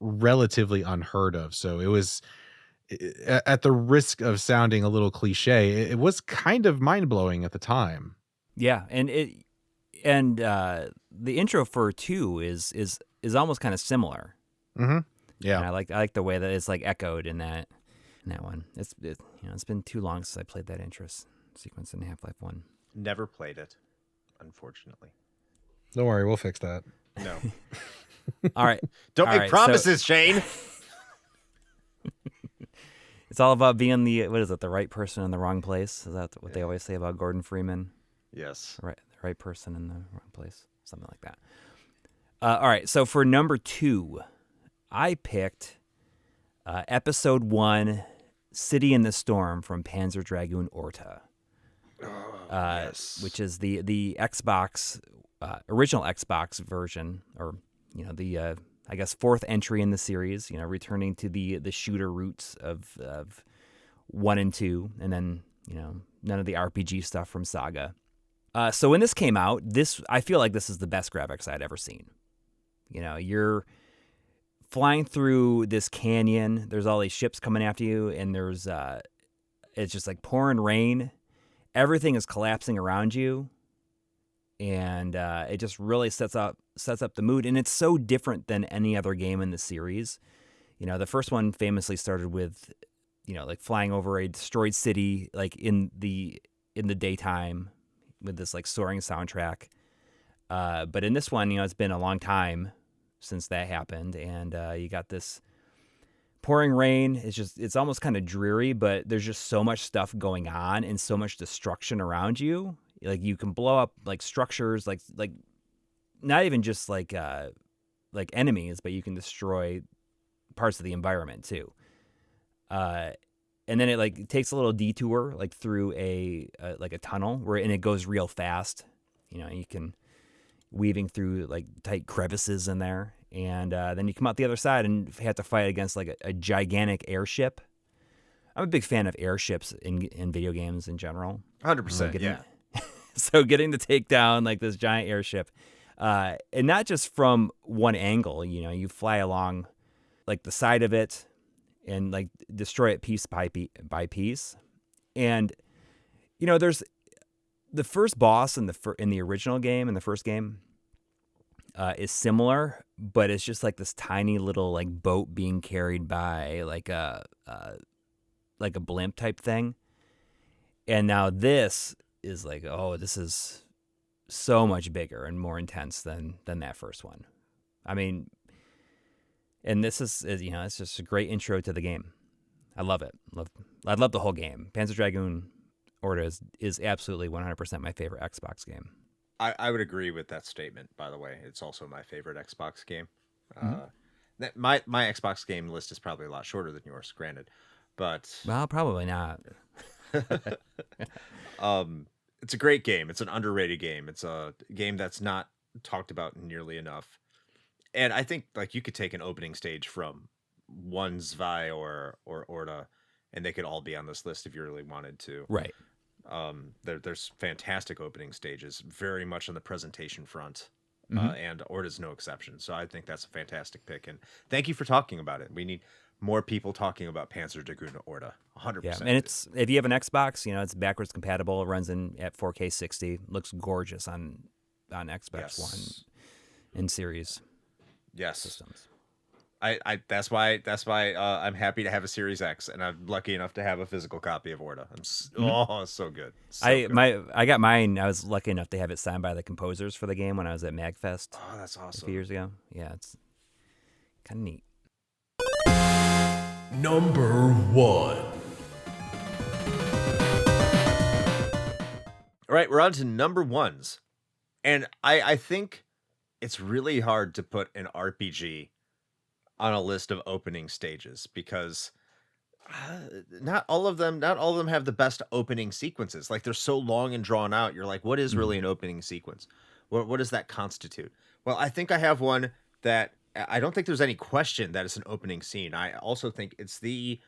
relatively unheard of. So it was, at the risk of sounding a little cliche, it was kind of mind-blowing at the time. Yeah, and the intro for 2 is almost kind of similar. Mm-hmm. Yeah, and I like the way that it's like echoed in that one. It's been too long since I played that intro sequence in Half-Life 1. Never played it, unfortunately. Don't worry, we'll fix that. No. All right. Don't make promises, Shane. It's all about being the right person in the wrong place. Is that what they always say about Gordon Freeman? Yes. The right person in the wrong place. Something like that. All right. So for number 2, I picked episode 1, City in the Storm from Panzer Dragoon Orta. Yes. Which is the Xbox, original Xbox version, or, I guess 4th entry in the series, returning to the shooter roots of 1 and 2, and then, none of the RPG stuff from Saga. So when this came out, I feel like this is the best graphics I'd ever seen. You're flying through this canyon, there's all these ships coming after you, and there's it's just like pouring rain. Everything is collapsing around you. And it just really sets up the mood, and it's so different than any other game in the series. The first one famously started with, like flying over a destroyed city, like in the daytime, with this like soaring soundtrack. But in this one, it's been a long time since that happened, and you got this pouring rain. It's almost kind of dreary, but there's just so much stuff going on and so much destruction around you. Like you can blow up like structures, like not even just like enemies, but you can destroy parts of the environment too. And then it like takes a little detour like through a tunnel and it goes real fast. You can weaving through like tight crevices in there, and then you come out the other side and have to fight against like a gigantic airship. I'm a big fan of airships in video games in general. 100%. Yeah. So getting to take down like this giant airship, and not just from one angle, you fly along like the side of it and like destroy it piece by piece. And, there's the first boss in the original game, in the first game, is similar, but it's just like this tiny little like boat being carried by like a blimp type thing. And now this is like, oh, this is so much bigger and more intense than that first one. I mean, and this is it's just a great intro to the game. I love it. I love the whole game. Panzer Dragoon Orta is absolutely 100% my favorite Xbox game. I would agree with that statement, by the way. It's also my favorite Xbox game. Mm-hmm. My Xbox game list is probably a lot shorter than yours, granted. But well, probably not. It's a great game. It's an underrated game. It's a game that's not talked about nearly enough. And I think like you could take an opening stage from 1 Zwei or Orta, and they could all be on this list if you really wanted to. Right. There's fantastic opening stages, very much on the presentation front, and Orta's no exception. So I think that's a fantastic pick, and thank you for talking about it. We need more people talking about Panzer Dragoon Orta. 100%. Yeah, and it's if you have an Xbox, it's backwards compatible. It runs at 4K 60. Looks gorgeous on Xbox One and Series systems. That's why I'm happy to have a Series X, and I'm lucky enough to have a physical copy of Orta. Oh, so good. So good. I got mine. I was lucky enough to have it signed by the composers for the game when I was at MagFest Oh, that's a awesome. few years ago. Yeah, it's kind of neat. Number 1. All right, we're on to number ones. And I think it's really hard to put an RPG on a list of opening stages because not all of them have the best opening sequences. Like they're so long and drawn out. You're like, what is really an opening sequence? What does that constitute? Well, I think I have one that I don't think there's any question that it's an opening scene. I also think it's the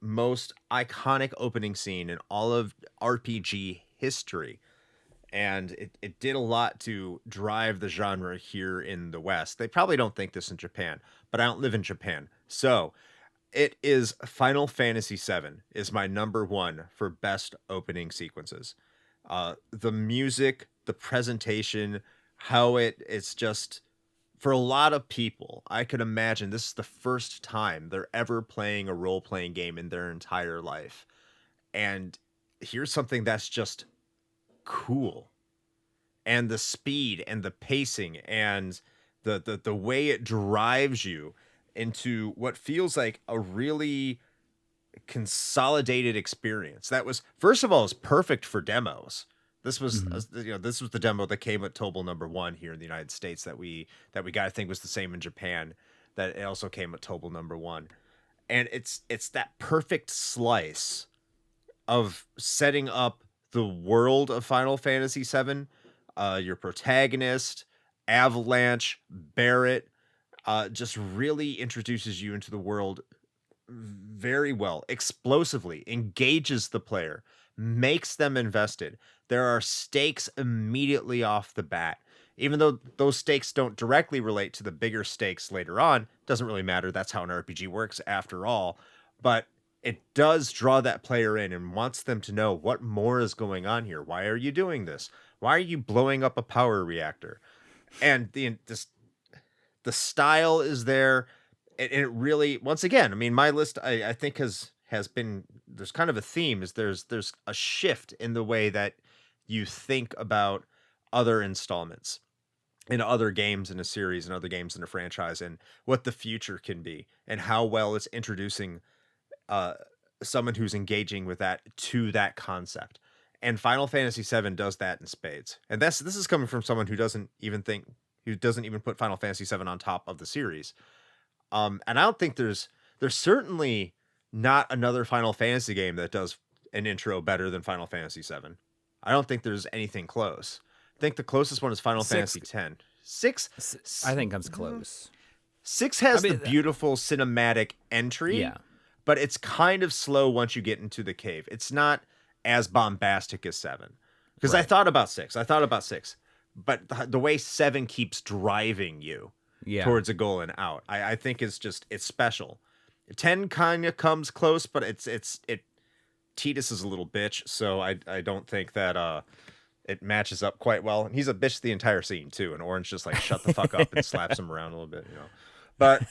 most iconic opening scene in all of RPG history. And it did a lot to drive the genre here in the West. They probably don't think this in Japan, but I don't live in Japan. So it is Final Fantasy VII is my number one for best opening sequences. The music, the presentation, how it's just for a lot of people, I could imagine this is the first time they're ever playing a role-playing game in their entire life. And here's something that's just cool. And the speed and the pacing and the way it drives you into what feels like a really consolidated experience. That was, first of all, is perfect for demos. This was this was the demo that came at Tobal #1 here in the United States that we got. I think was the same in Japan. That it also came at Tobal #1, and it's that perfect slice of setting up the world of Final Fantasy VII. Your protagonist, Avalanche, Barrett, just really introduces you into the world very well, explosively, engages the player, makes them invested. There are stakes immediately off the bat. Even though those stakes don't directly relate to the bigger stakes later on, doesn't really matter. That's how an RPG works after all. But it does draw that player in and wants them to know what more is going on here. Why are you doing this? Why are you blowing up a power reactor? And the style is there. And it really, once again, I mean, my list, I think has been, there's kind of a theme, is there's a shift in the way that you think about other installments in other games in a series and other games in a franchise and what the future can be and how well it's introducing someone who's engaging with that to that concept. And Final Fantasy VII does that in spades. And this is coming from someone who doesn't even put Final Fantasy VII on top of the series. And I don't think there's certainly not another Final Fantasy game that does an intro better than Final Fantasy VII. I don't think there's anything close. I think the closest one is Final Fantasy X. 6, I think comes close. 6 has the beautiful cinematic entry. Yeah. But it's kind of slow once you get into the cave. It's not as bombastic as 7. Because I thought about 6. But the way 7 keeps driving you towards a goal and out, I think it's special. 10 kind of comes close, but Tidus is a little bitch, so I don't think that it matches up quite well. And he's a bitch the entire scene too, and Orange just like shut the fuck up and slaps him around a little bit, you know. But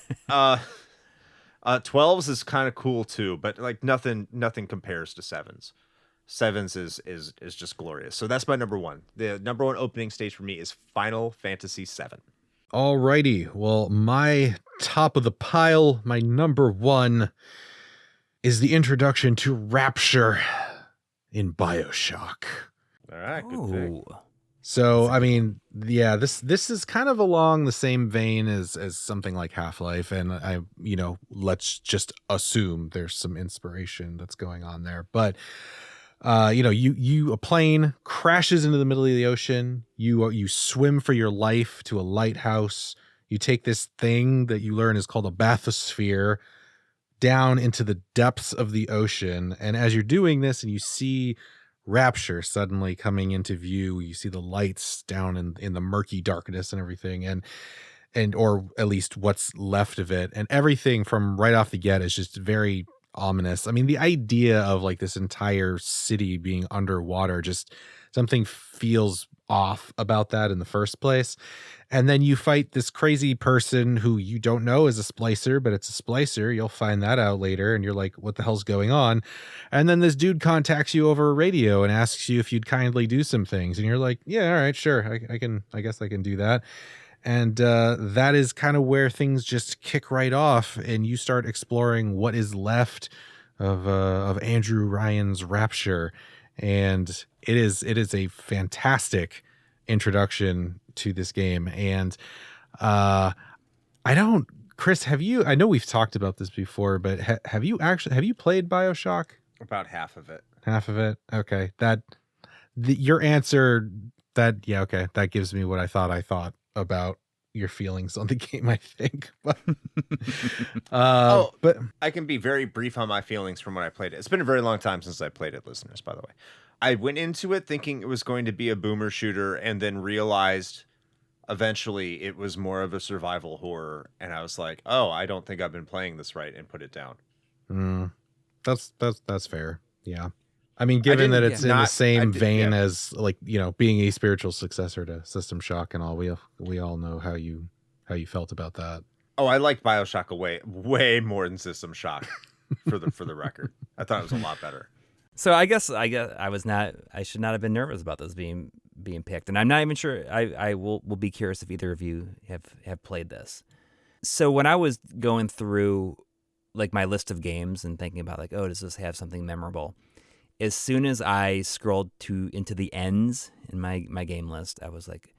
12's is kind of cool too, but like nothing compares to 7's. 7's is just glorious. So that's my number one. The number one opening stage for me is Final Fantasy VII. Alrighty. Well, my top of the pile, my number one, is the introduction to Rapture in BioShock. All right, good pick. So, I mean, yeah, this is kind of along the same vein as something like Half-Life, and let's just assume there's some inspiration that's going on there. But a plane crashes into the middle of the ocean. You swim for your life to a lighthouse. You take this thing that you learn is called a bathysphere down into the depths of the ocean. And as you're doing this and you see Rapture suddenly coming into view, you see the lights down in the murky darkness and everything, and or at least what's left of it, and everything from right off the get is just very ominous. I mean, the idea of like this entire city being underwater just Something feels off about that in the first place. And then you fight this crazy person who you don't know is a splicer, but it's a splicer. You'll find that out later. And you're like, what the hell's going on? And then this dude contacts you over a radio and asks you if you'd kindly do some things. And you're like, yeah, all right, sure. I guess I can do that. And that is kind of where things just kick right off. And you start exploring what is left of Andrew Ryan's Rapture. And it is a fantastic introduction to this game. And Chris, I know we've talked about this before, but have you played BioShock? About half of it. Half of it. Okay. Your answer that gives me what I thought about your feelings on the game, I think. But but I can be very brief on my feelings from when I played it. It's been a very long time since I played it, listeners, by the way. I went into it thinking it was going to be a boomer shooter and then realized eventually it was more of a survival horror. And I was like, oh, I don't think I've been playing this right, and put it down. That's fair. Yeah. I mean, given that it's in the same vein as, like, you know, being a spiritual successor to System Shock and all, we all know how you felt about that. Oh, I liked BioShock way more than System Shock for the record. I thought it was a lot better. So I guess I should not have been nervous about this being picked, and I'm not even sure. I will be curious if either of you have played this. So when I was going through like my list of games and thinking about like, oh, does this have something memorable? As soon as I scrolled into the ends in my game list, I was like,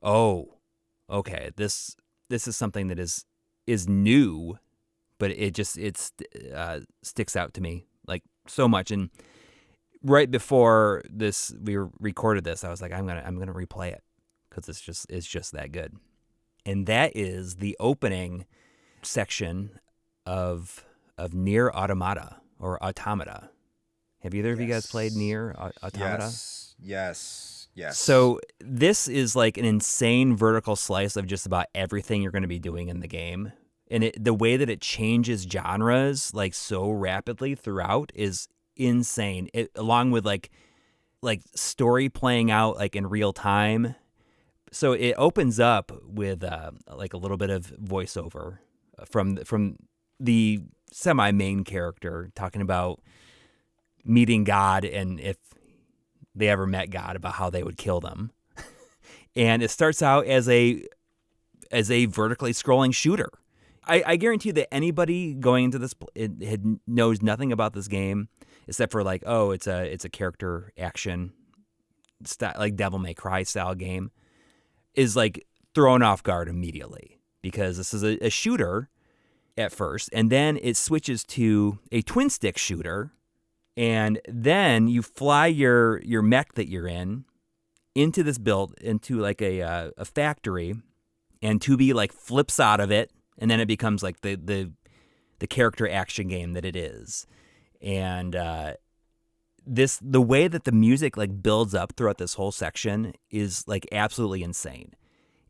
oh, okay, this is something that is new, but it sticks out to me like so much. And right before we recorded this, I was like, I'm gonna replay it because it's just that good. And that is the opening section of Nier Automata or Automata. Have either of you guys played Nier Automata? Yes. So this is like an insane vertical slice of just about everything you're going to be doing in the game. And the way that it changes genres like so rapidly throughout is insane. Along with like story playing out like in real time. So it opens up with like a little bit of voiceover from the semi-main character talking about meeting God and if they ever met God, about how they would kill them. And it starts out as a vertically scrolling shooter. I guarantee you that anybody going into this knows nothing about this game except for like, oh, it's a character action like Devil May Cry style game, is like thrown off guard immediately because this is a shooter at first, and then it switches to a twin stick shooter. And then you fly your mech that you're in into this build, into like a factory, and 2B like flips out of it, and then it becomes like the character action game that it is. And the way that the music like builds up throughout this whole section is like absolutely insane.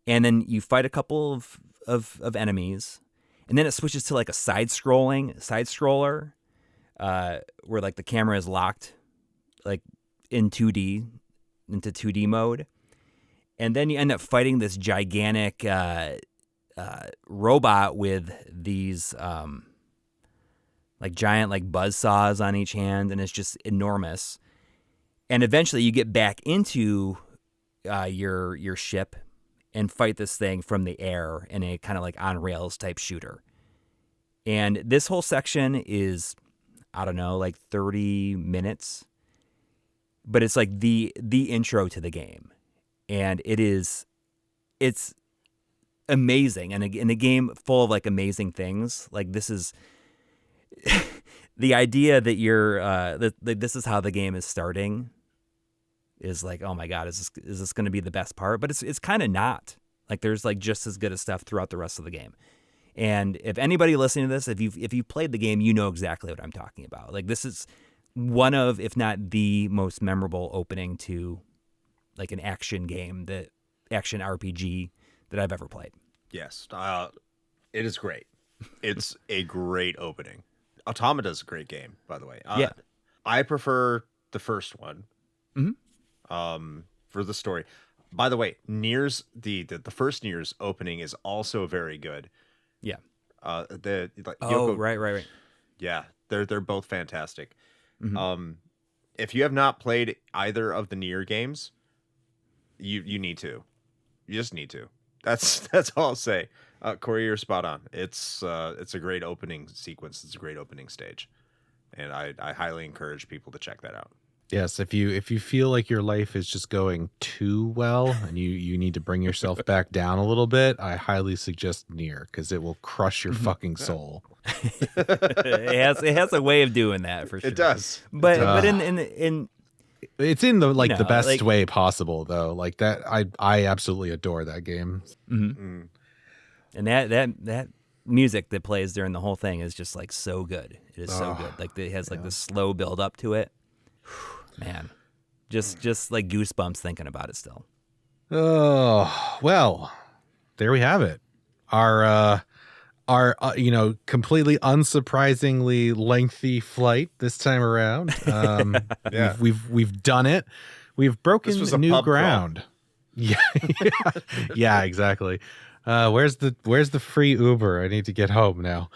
And then you fight a couple of enemies, and then it switches to like a side scroller. Where like the camera is locked like in 2D into 2D mode, and then you end up fighting this gigantic robot with these like giant like buzzsaws on each hand, and it's just enormous. And eventually you get back into your ship and fight this thing from the air in a kind of like on rails type shooter. And this whole section is, I don't know, like 30 minutes, but it's like the intro to the game, and it's amazing. And in a game full of like amazing things, like this is the idea that you're that this is how the game is starting is like, oh my God, is this going to be the best part? But it's kind of not. Like there's like just as good as stuff throughout the rest of the game. And if anybody listening to this, if you've played the game, you know exactly what I'm talking about. Like this is one of, if not the most memorable opening to like an action game, the action RPG that I've ever played. Yes, it is great. It's a great opening. Automata is a great game, by the way. Yeah, I prefer the first one. Mm-hmm. for the story. By the way, Nier's the first Nier's opening is also very good. Yeah. The like, Oh, Yoko, right. yeah, they're both fantastic. Mm-hmm. If you have not played either of the Nier games, you need to. You just need to. That's all I'll say. Coury, you're spot on. It's a great opening sequence. It's a great opening stage, and I highly encourage people to check that out. Yes, if you feel like your life is just going too well and you need to bring yourself back down a little bit, I highly suggest Nier because it will crush your fucking soul. It has a way of doing that for sure. It does. But in It's in the You know, the best like- way possible though. Like that, I absolutely adore that game. and that music that plays during the whole thing is just like so good. It is so good. Like it has like this slow build up to it. Man, just like goosebumps thinking about it still. Oh well, there we have it. Our completely unsurprisingly lengthy flight this time around. Yeah. we've done it. We've broken This was a new pub crawl. ground. Yeah, yeah, exactly. Where's the free Uber? I need to get home now.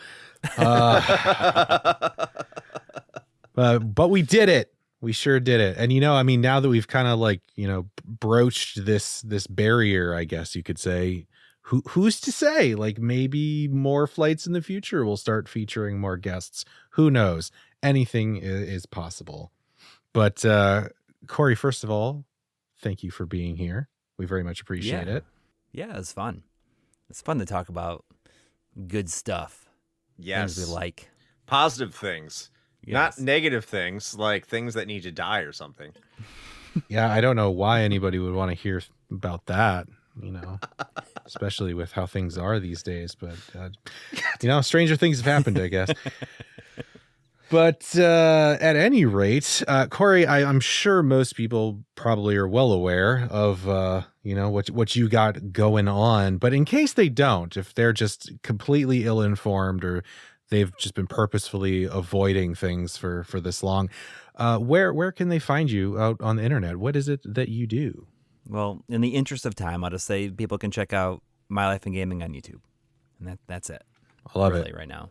But we did it. We sure did it. And I mean, now that we've kind of like broached this barrier, I guess you could say, who's to say? Like maybe more flights in the future will start featuring more guests. Who knows? Anything is possible. But Coury, first of all, thank you for being here. We very much appreciate it. Yeah, it's fun. It's fun to talk about good stuff. Yes. Things we like. Positive things. Yes. Not negative things, like things that need to die or something. Yeah, I don't know why anybody would want to hear about that, especially with how things are these days. But, stranger things have happened, I guess. But at any rate, Coury, I'm sure most people probably are well aware of, what you got going on. But in case they don't, if they're just completely ill-informed or they've just been purposefully avoiding things for this long, where can they find you out on the internet? What is it that you do? Well, in the interest of time, I'll just say people can check out My Life in Gaming on YouTube. And that's it. I love really it. right now.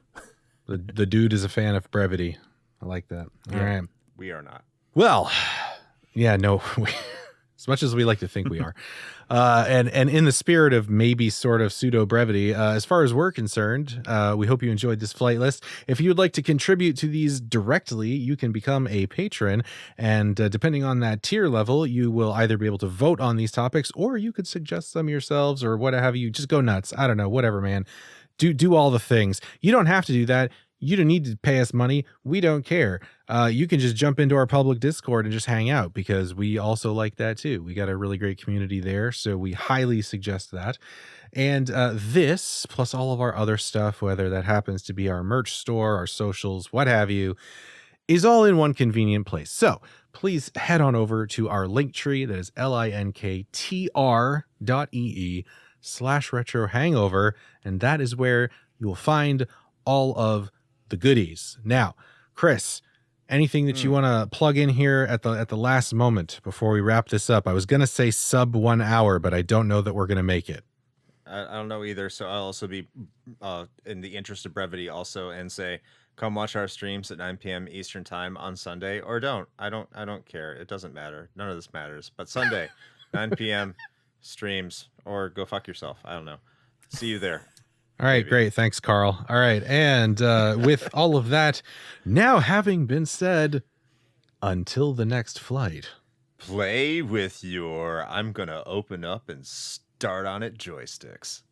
The dude is a fan of brevity. I like that. All right. We are not. Well, yeah, no, as much as we like to think we are. And in the spirit of maybe sort of pseudo brevity, as far as we're concerned, we hope you enjoyed this flight list. If you would like to contribute to these directly, you can become a patron. And depending on that tier level, you will either be able to vote on these topics or you could suggest some yourselves or what have you. Just go nuts. I don't know, whatever, man. Do all the things. You don't have to do that. You don't need to pay us money. We don't care. You can just jump into our public Discord and just hang out because we also like that too. We got a really great community there, so we highly suggest that. And this, plus all of our other stuff, whether that happens to be our merch store, our socials, what have you, is all in one convenient place. So please head on over to our link tree. That is linktr.ee/retro hangover. And that is where you will find all of the goodies. Now, Chris, anything that you want to plug in here at the last moment before we wrap this up? I was going to say sub 1 hour, but I don't know that we're going to make it. I don't know either. So I'll also be in the interest of brevity also and say, come watch our streams at 9 p.m. Eastern time on Sunday, or don't. I don't care. It doesn't matter. None of this matters. But Sunday, 9 p.m. streams, or go fuck yourself. I don't know. See you there. All right, great. Thanks, Carl. All right. And with all of that now having been said, until the next flight. Play with your I'm going to open up and start on it joysticks.